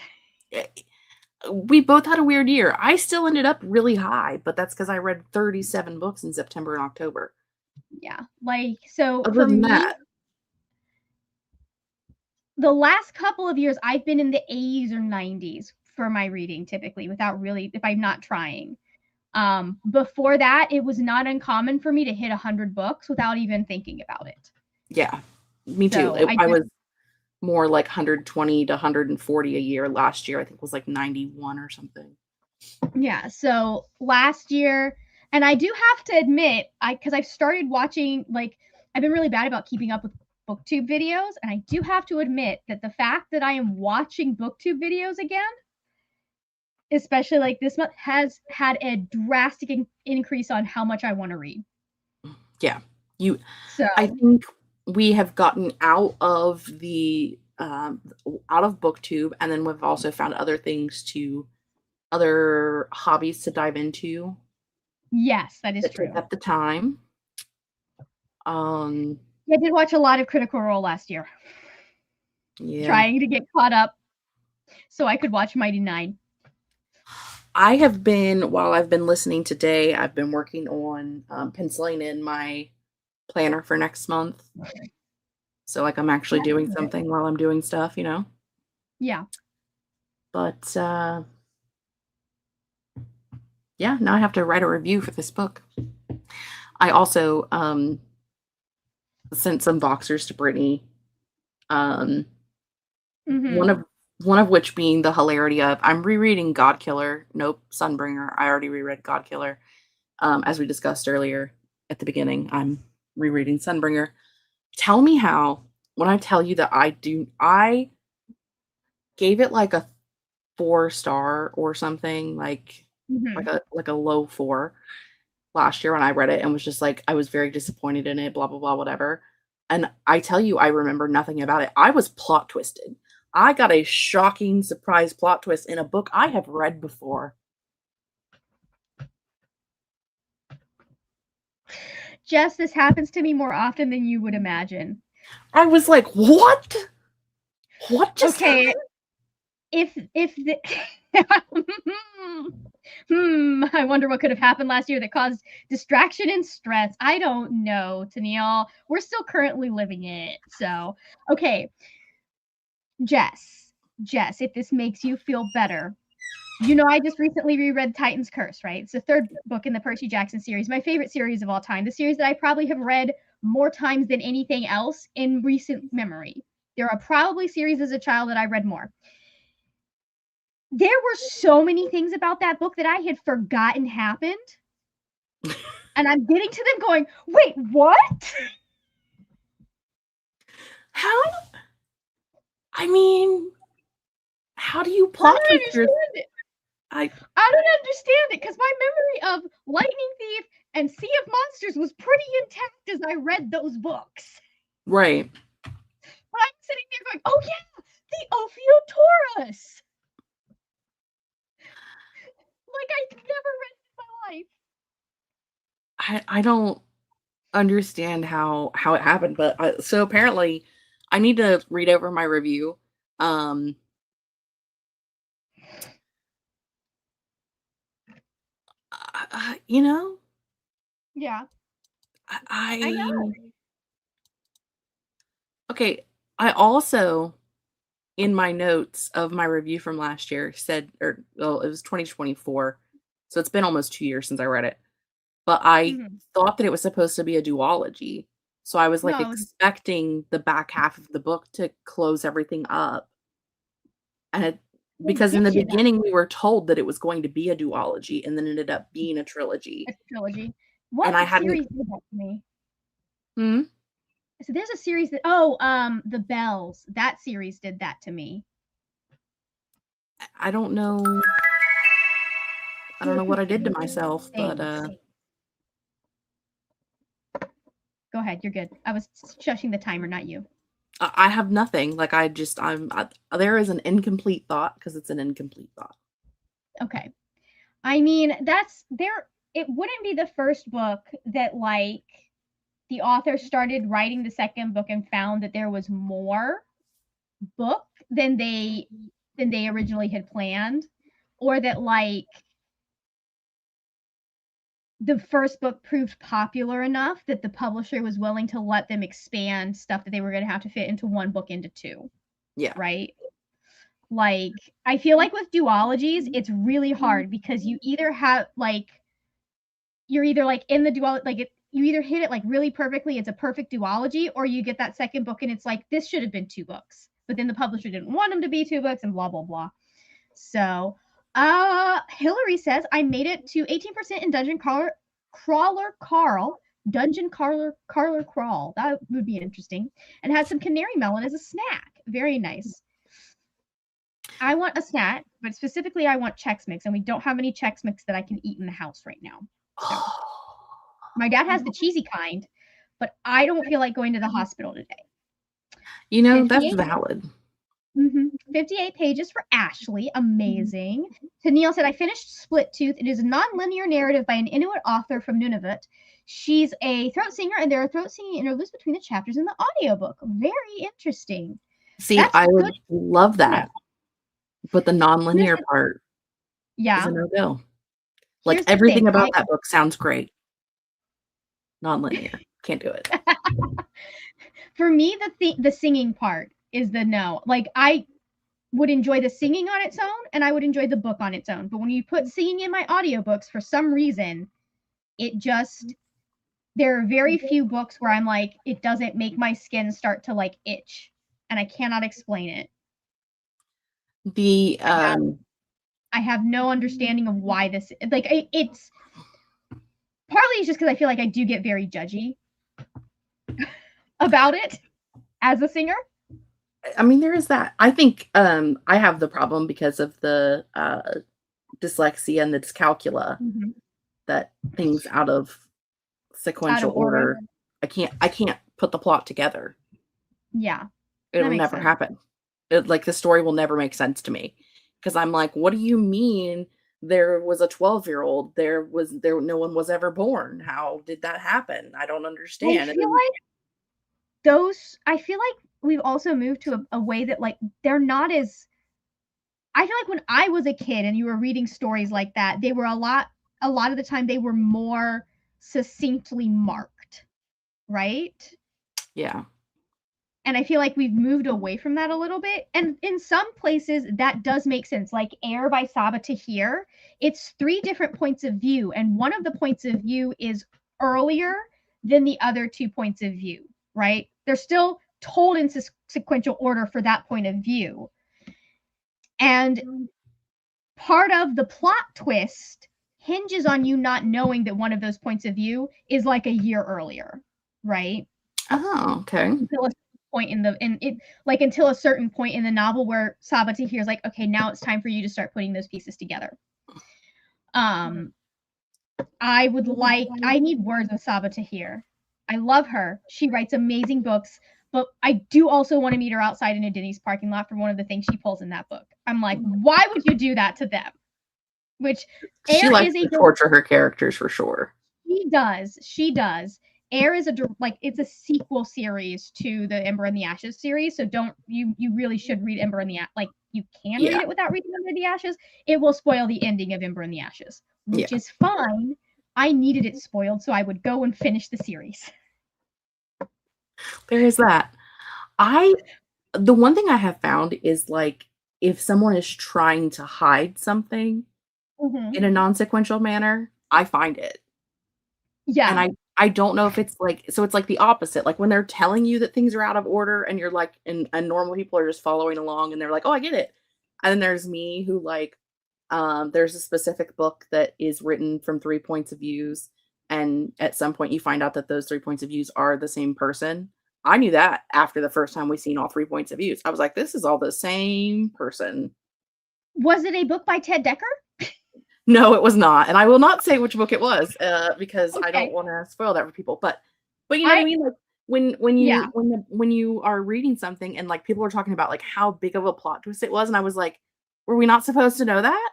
We both had a weird year. I still ended up really high, but that's because I read 37 books in September and October. Yeah, like, so Other for than me, that, the last couple of years, I've been in the 80s or 90s for my reading, typically, without really, if I'm not trying. Before that, it was not uncommon for me to hit 100 books without even thinking about it. Yeah, me too. So I was more like 120 to 140 a year. Last year, I think was like 91 or something. Yeah, so last year, and I do have to admit, because I've started watching, like, I've been really bad about keeping up with booktube videos, and I do have to admit that the fact that I am watching booktube videos again, especially like this month, has had a drastic increase on how much I want to read. Yeah, So I think we have gotten out of the out of booktube, and then we've also found other hobbies to dive into. yes, that is true. Take up the time. I did watch a lot of Critical Role last year. Yeah. Trying to get caught up so I could watch Mighty Nine. I have been, while I've been listening today, I've been working on penciling in my planner for next month. So, like, I'm actually doing something while I'm doing stuff, you know? Yeah. But, yeah, now I have to write a review for this book. I also sent some boxers to Brittany. One of which being the hilarity of I'm rereading Godkiller. Nope, Sunbringer. I already reread Godkiller. As we discussed earlier at the beginning, I'm rereading Sunbringer. Tell me how, when I tell you that I gave it like a 4-star or something, like a low 4 last year when I read it, and was just like, I was very disappointed in it, blah, blah, blah, whatever. And I tell you, I remember nothing about it. I was plot twisted. I got a shocking surprise plot twist in a book I have read before. Jess, this happens to me more often than you would imagine. I was like, what? What just happened? If the I wonder what could have happened last year that caused distraction and stress. I don't know, Tennille. We're still currently living it. So, okay. Jess, if this makes you feel better. You know, I just recently reread Titan's Curse, right? It's the third book in the Percy Jackson series, my favorite series of all time, the series that I probably have read more times than anything else in recent memory. There are probably series as a child that I read more. There were so many things about that book that I had forgotten happened. And I'm getting to them going, wait, what? How? I mean, how do you plot twist your... I don't understand it, because my memory of Lightning Thief and Sea of Monsters was pretty intact as I read those books. Right. But I'm sitting there going, oh yeah, the Ophiotaurus. Like I've never read it in my life. I don't understand how it happened, but so apparently I need to read over my review. You know? Yeah. I know. Okay, I also, in my notes of my review from last year, said, it was 2024, so it's been almost 2 years since I read it. But I thought that it was supposed to be a duology, so I was like expecting the back half of the book to close everything up. And because in the beginning we were told that it was going to be a duology, and then it ended up being a trilogy. What series did that to me? So there's a series that The Bells. That series did that to me. I don't know. I don't know what I did to myself, but Go ahead, you're good. I was shushing the timer, not you. I have nothing. Like there is an incomplete thought because it's an incomplete thought. Okay. I mean, it wouldn't be the first book that like the author started writing the second book and found that there was more book than they originally had planned, or that like the first book proved popular enough that the publisher was willing to let them expand stuff that they were going to have to fit into one book into two. Yeah. Right? Like, I feel like with duologies, it's really hard because you either have like you're either like in the duology, like you either hit it like really perfectly, it's a perfect duology, or you get that second book and it's like this should have been 2 books, but then the publisher didn't want them to be 2 books and blah blah blah. So Hillary says I made it to 18% in Dungeon Crawler Crawl. That would be interesting. And had some canary melon as a snack. Very nice. I want a snack, but specifically I want Chex Mix, and we don't have any Chex Mix that I can eat in the house right now. So my dad has the cheesy kind, but I don't feel like going to the hospital today. You know, that's valid. 58 pages for Ashley. Amazing. Tennille said, I finished Split Tooth. It is a non-linear narrative by an Inuit author from Nunavut. She's a throat singer, and there are throat singing interludes between the chapters in the audiobook. Very interesting. See, I would love that. But the non-linear part is a no-go. Like, everything about that book sounds great. Non-linear. Can't do it. For me, the singing part is the no. Like, I would enjoy the singing on its own, and I would enjoy the book on its own. But when you put singing in my audiobooks, for some reason, there are very few books where I'm like, it doesn't make my skin start to like itch, and I cannot explain it. I have no understanding of why this, like, it's partly just because I feel like I do get very judgy about it as a singer. I mean, there is that. I think I have the problem because of the dyslexia and the dyscalculia, that things out of sequential order. I can't put the plot together. Yeah. It'll never happen. Like, the story will never make sense to me because I'm like, what do you mean there was a 12-year-old? No one was ever born. How did that happen? I don't understand. I feel like we've also moved to a way that like they're not as, I feel like when I was a kid and you were reading stories like that, they were a lot of the time they were more succinctly marked, right? Yeah. And I feel like we've moved away from that a little bit. And in some places that does make sense. Like Air by Saba Tahir, it's 3 different points of view. And one of the points of view is earlier than the other 2 points of view, right? They're still told in sequential order for that point of view. And part of the plot twist hinges on you not knowing that one of those points of view is like a year earlier, right? Oh, okay. Until a certain point in the novel where Saba Tahir is like, okay, now it's time for you to start putting those pieces together. I need words with Saba Tahir. I love her. She writes amazing books, but I do also want to meet her outside in a Denny's parking lot for one of the things she pulls in that book. I'm like, why would you do that to them? Which she likes to torture her characters for sure. She does. Air is it's a sequel series to the Ember and the Ashes series, so you really should read Ember and the Ashes. You can read it without reading Ember and the Ashes. It will spoil the ending of Ember and the Ashes, which is fine. I needed it spoiled, so I would go and finish the series. There is that. The one thing I have found is like if someone is trying to hide something in a non-sequential manner, I find it. Yeah. And I don't know if it's like, so it's like the opposite. Like when they're telling you that things are out of order and you're like, and normal people are just following along and they're like, oh, I get it. And then there's me who like, there's a specific book that is written from 3 points of views. And at some point you find out that those 3 points of views are the same person. I knew that after the first time we seen all 3 points of views. I was like, this is all the same person. Was it a book by Ted Dekker? No, it was not, and I will not say which book it was because I don't Okay. want to spoil that for people. But you know what I mean? Like when Yeah. when you are reading something and like people are talking about like how big of a plot twist it was, and I was like, were we not supposed to know that?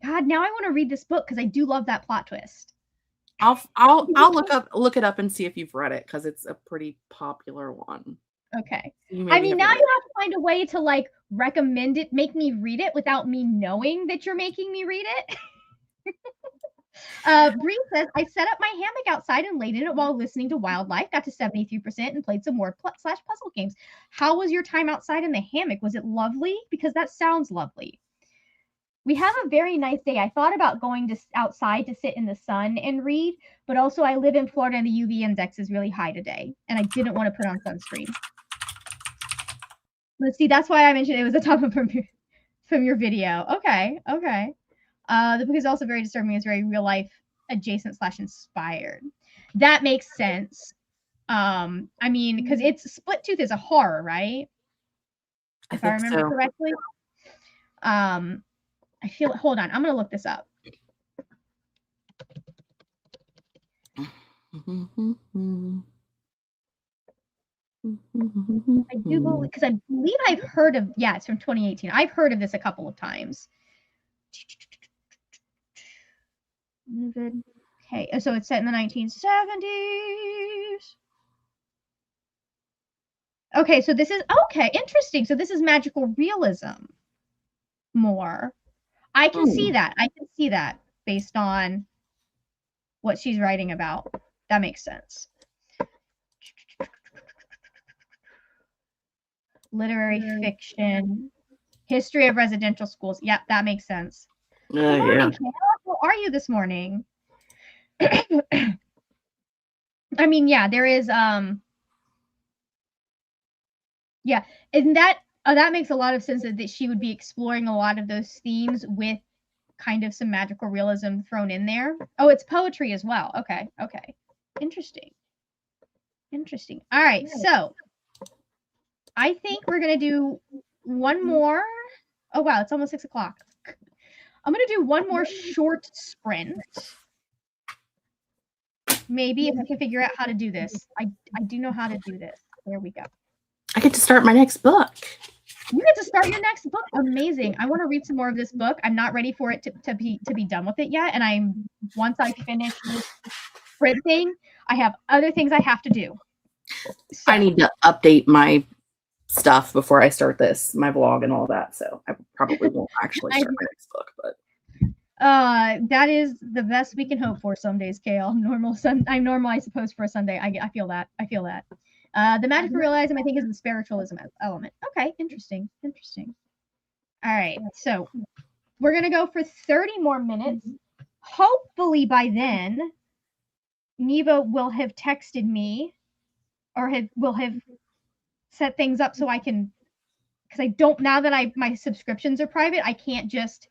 God, now I want to read this book because I do love that plot twist. I'll look it up and see if you've read it because it's a pretty popular one. Okay. You I maybe mean, have now read you it. have to find a way to like recommend it, make me read it without me knowing that you're making me read it. Bree says, I set up my hammock outside and laid in it while listening to wildlife, got to 73% and played some word / puzzle games. How was your time outside in the hammock? Was it lovely? Because that sounds lovely. We have a very nice day. I thought about going outside to sit in the sun and read, but also I live in Florida and the UV index is really high today, and I didn't want to put on sunscreen. Let's see, that's why I mentioned it was a topic from your video. Okay. The book is also very disturbing. It's very real life adjacent / inspired. That makes sense. I mean, because it's Split Tooth is a horror, right? If I remember correctly. I feel. Hold on, I'm gonna look this up. I do believe because I believe I've heard of. Yeah, it's from 2018. I've heard of this a couple of times. Okay, so it's set in the 1970s. Okay, so this is interesting. So this is magical realism more. I can see that. I can see that based on what she's writing about. That makes sense. Literary fiction, history of residential schools. Yep, that makes sense. Good morning, Kayla. How are you this morning? I mean, yeah, there is yeah, and that makes a lot of sense that she would be exploring a lot of those themes with kind of some magical realism thrown in there. Oh, it's poetry as well. Okay. Interesting. All right, so I think we're gonna do one more. Oh wow, it's almost 6 o'clock. I'm gonna do one more short sprint. Maybe if I can figure out how to do this. I do know how to do this. There we go. I get to start my next book. You get to start your next book. Amazing. I want to read some more of this book. I'm not ready for it to be done with it yet. And once I finish this sprint thing, I have other things I have to do. So, I need to update my stuff before I start my vlog and all that. So I probably won't actually start my next book, but that is the best we can hope for some days, Kale. I'm normal, I suppose, for a Sunday. I feel that. The magical realism, I think, is the spiritualism element. Okay, interesting. All right, so we're gonna go for 30 more minutes. Hopefully by then, Neva will have texted me or will have set things up so I can, because I don't, now that my subscriptions are private, I can't just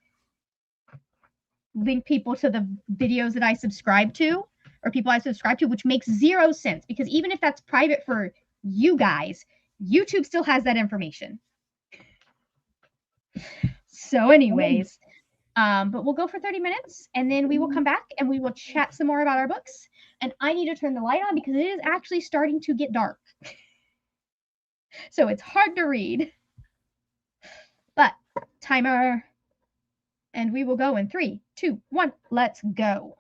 link people to the videos that I subscribe to or people I subscribe to, which makes zero sense because even if that's private for you guys, YouTube still has that information. So anyways, but we'll go for 30 minutes and then we will come back and we will chat some more about our books. And I need to turn the light on because it is actually starting to get dark. So it's hard to read. But timer. And we will go in 3, 2, 1. Let's go.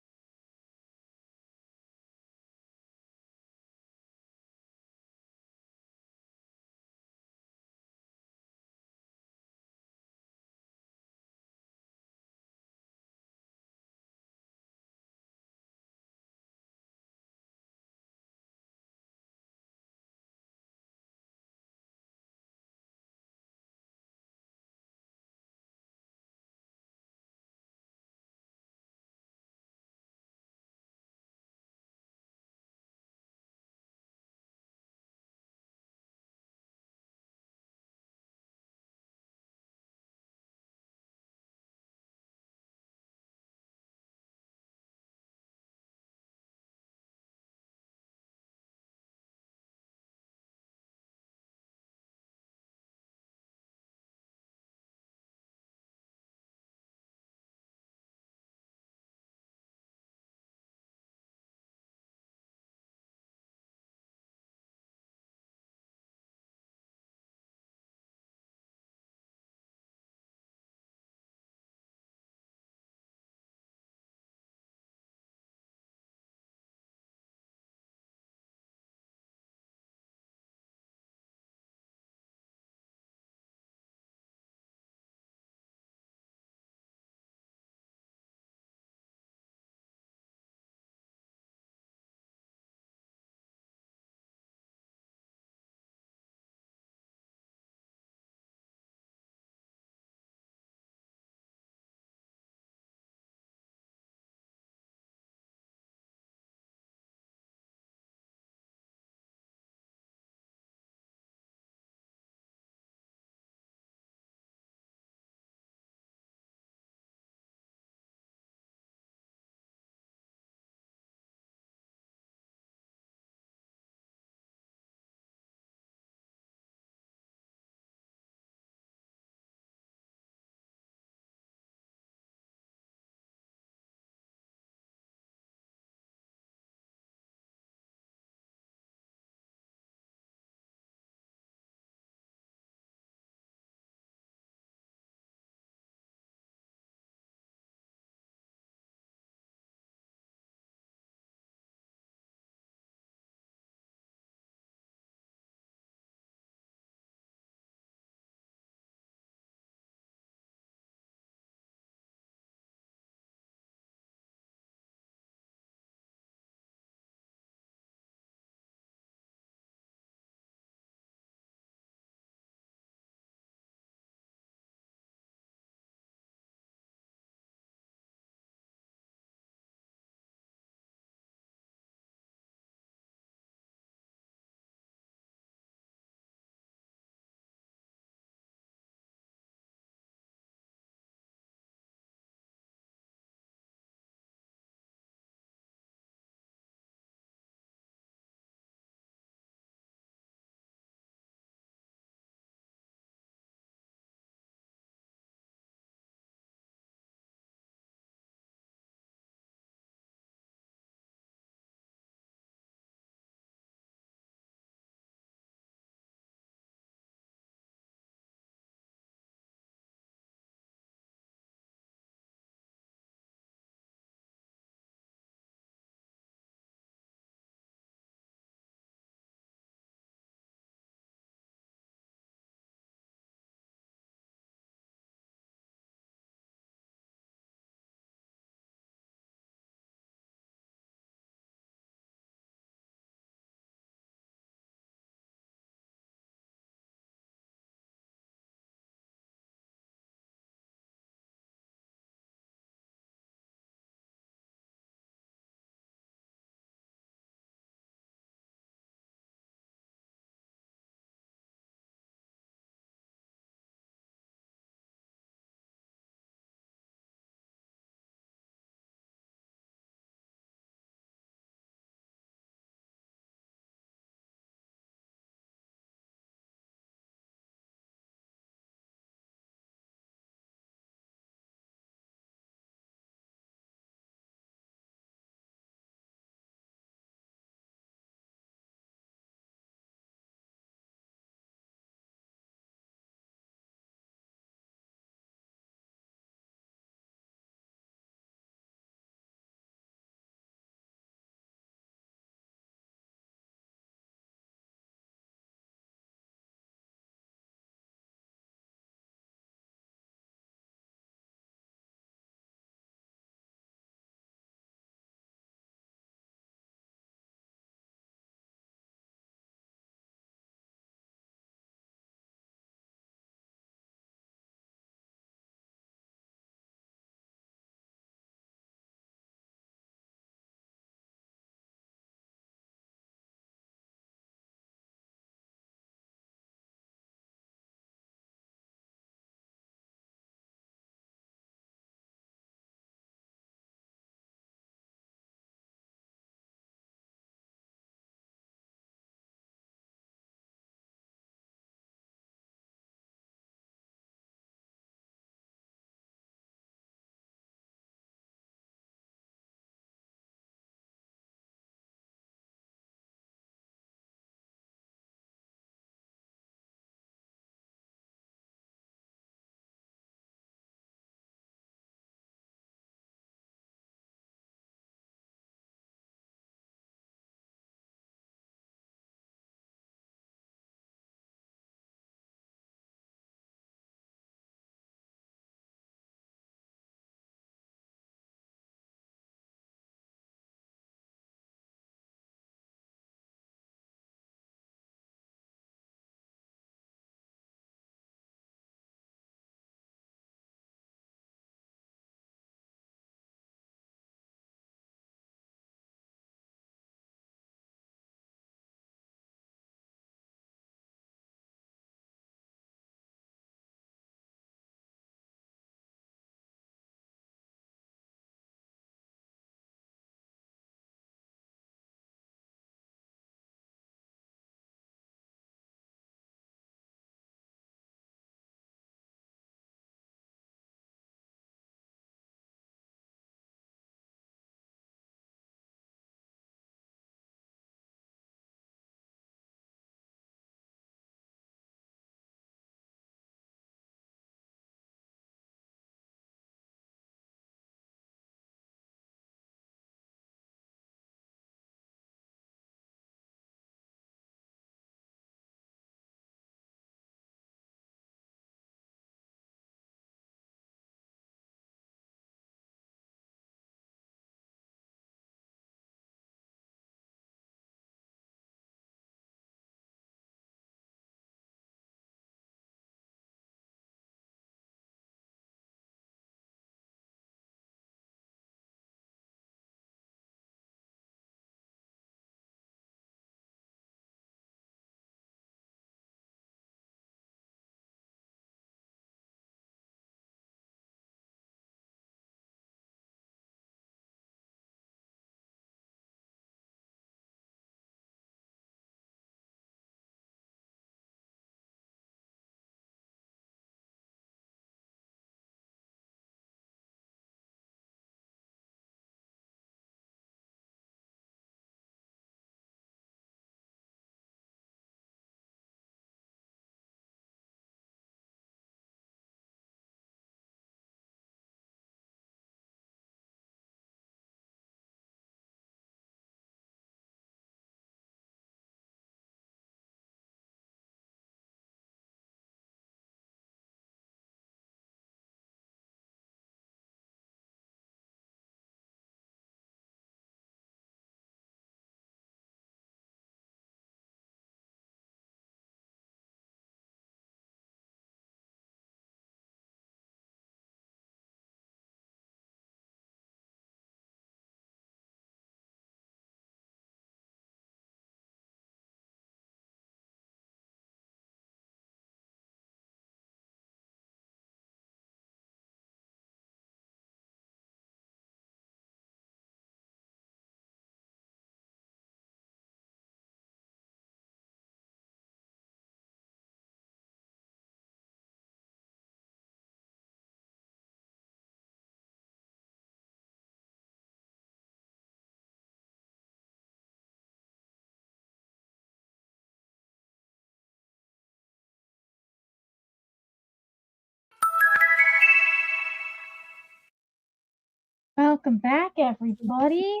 Welcome back, everybody.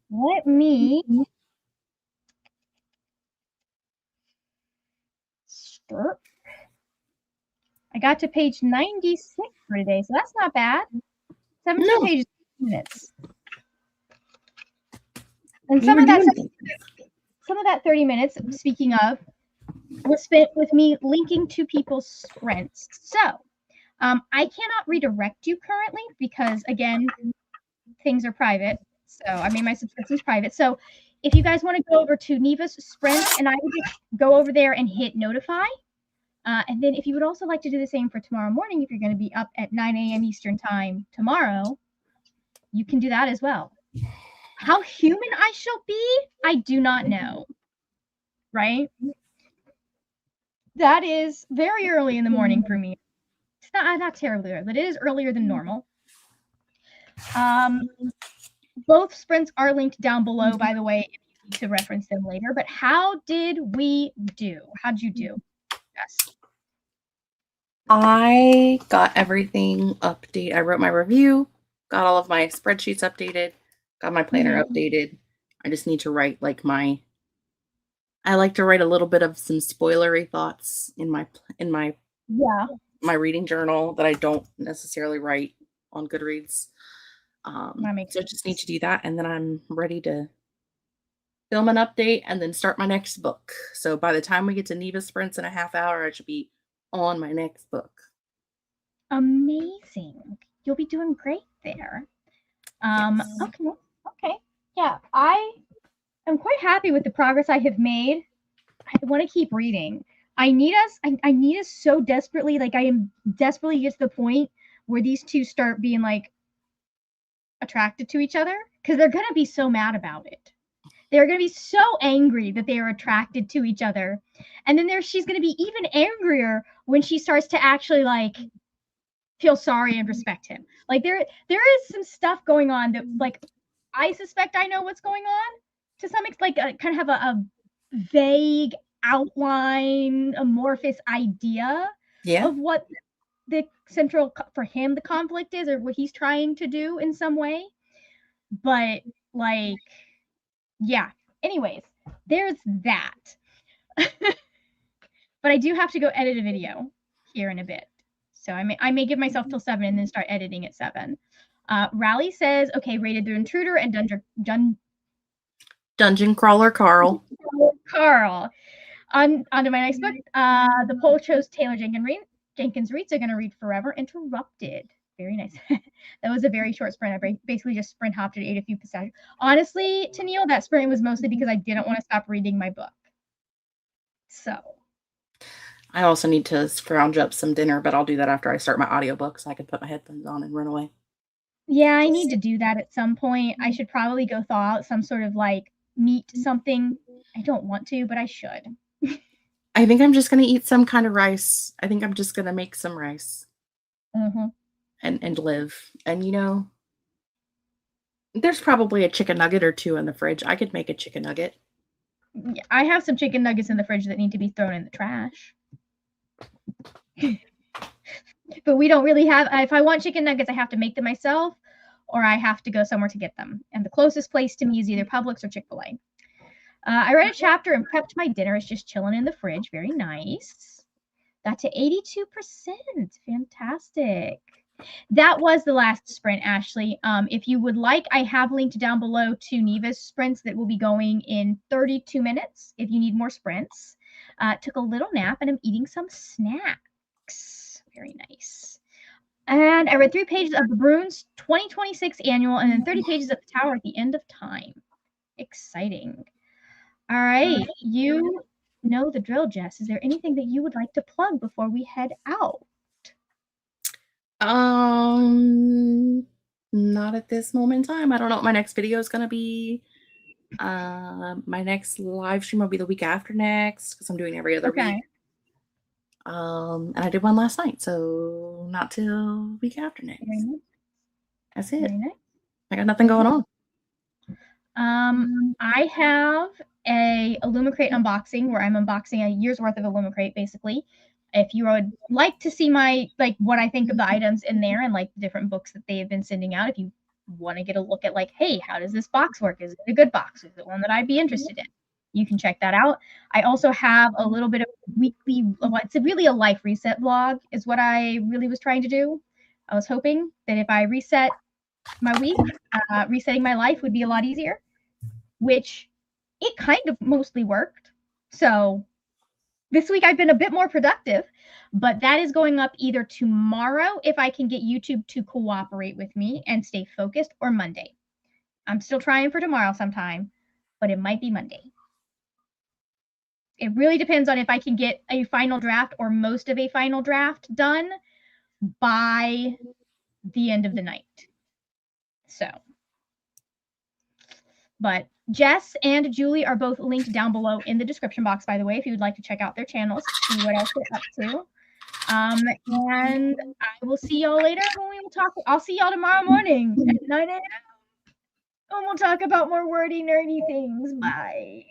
Let me start. I got to page 96 for today, so that's not bad. 17 pages, minutes. And some of that 30 minutes, speaking of, was spent with me linking to people's sprints. So I cannot redirect you currently because, again, things are private. So I made my subscriptions private. So if you guys want to go over to Neva's sprints, and I would just go over there and hit notify. And then if you would also like to do the same for tomorrow morning, if you're going to be up at 9 a.m. Eastern time tomorrow, you can do that as well. How human I shall be, I do not know. Right? That is very early in the morning for me. It's not terribly early, but it is earlier than normal. Both sprints are linked down below, by the way, if you need to reference them later. But how did we do? How did you do? Yes. I got everything updated. I wrote my review, got all of my spreadsheets updated, got my planner updated. I just need to write I like to write a little bit of some spoilery thoughts in my my reading journal that I don't necessarily write on Goodreads. So I just need to do that, and then I'm ready to film an update and then start my next book. So by the time we get to Neva Sprints in a half hour, I should be on my next book. Amazing. You'll be doing great there. Yes. Okay. Yeah, I am quite happy with the progress I have made. I want to keep reading. I need us so desperately. Like, I am desperately get to the point where these two start being like attracted to each other, because they're gonna be so mad about it. They're gonna be so angry that they are attracted to each other, and then she's gonna be even angrier when she starts to actually like feel sorry and respect him. Like there is some stuff going on that, like, I suspect I know what's going on to some extent, like kind of have a vague outline, amorphous idea of what the central for him the conflict is, or what he's trying to do in some way. But like, yeah, anyways, there's that. But I do have to go edit a video here in a bit, so I may give myself till 7 and then start editing at 7. Rally says, okay, rated the intruder and Dungeon Crawler Carl. On to my next book. The poll chose Taylor Jenkins Reid, so I'm going to read Forever Interrupted. Very nice. That was a very short sprint. I basically just sprint hopped and ate a few passages. Honestly, Tennille, that sprint was mostly because I didn't want to stop reading my book. So. I also need to scrounge up some dinner, but I'll do that after I start my audiobook so I can put my headphones on and run away. Yeah, I need to do that at some point. I should probably go thaw out some sort of like meat something. I don't want to, but I should. I think I'm just going to eat some kind of rice. I think I'm just going to make some rice. And live. And, you know, there's probably a chicken nugget or two in the fridge. I could make a chicken nugget. Yeah, I have some chicken nuggets in the fridge that need to be thrown in the trash. But we don't really have, if I want chicken nuggets, I have to make them myself, or I have to go somewhere to get them. And the closest place to me is either Publix or Chick-fil-A. I read a chapter and prepped my dinner. It's just chilling in the fridge. Very nice. Got to 82%. Fantastic. That was the last sprint, Ashley. If you would like, I have linked down below to Neva's sprints that will be going in 32 minutes if you need more sprints. Took a little nap and I'm eating some snacks. Very nice. And I read 3 pages of the Bruins 2026 annual and then 30 pages of the Tower at the End of Time. Exciting. All right. You know the drill, Jess. Is there anything that you would like to plug before we head out? Not at this moment in time. I don't know what my next video is going to be. My next live stream will be the week after next because I'm doing every other week. And I did one last night, so not till week after next. That's it. I got nothing going on. I have a Illumicrate unboxing where I'm unboxing a year's worth of Illumicrate, basically. If you would like to see my, like, what I think of the items in there and like the different books that they have been sending out, if you want to get a look at like, hey, how does this box work? Is it a good box? Is it one that I'd be interested in? You can check that out. I also have a little bit of weekly, it's really a life reset vlog is what I really was trying to do. I was hoping that if I reset my week, resetting my life would be a lot easier, which it kind of mostly worked. So this week I've been a bit more productive, but that is going up either tomorrow if I can get YouTube to cooperate with me and stay focused, or Monday. I'm still trying for tomorrow sometime, but it might be Monday. It really depends on if I can get a final draft or most of a final draft done by the end of the night. So, but Jess and Julie are both linked down below in the description box, by the way, if you would like to check out their channels, see what else they're up to. And I will see y'all later when we will talk. I'll see y'all tomorrow morning at 9 a.m. And we'll talk about more wordy, nerdy things. Bye.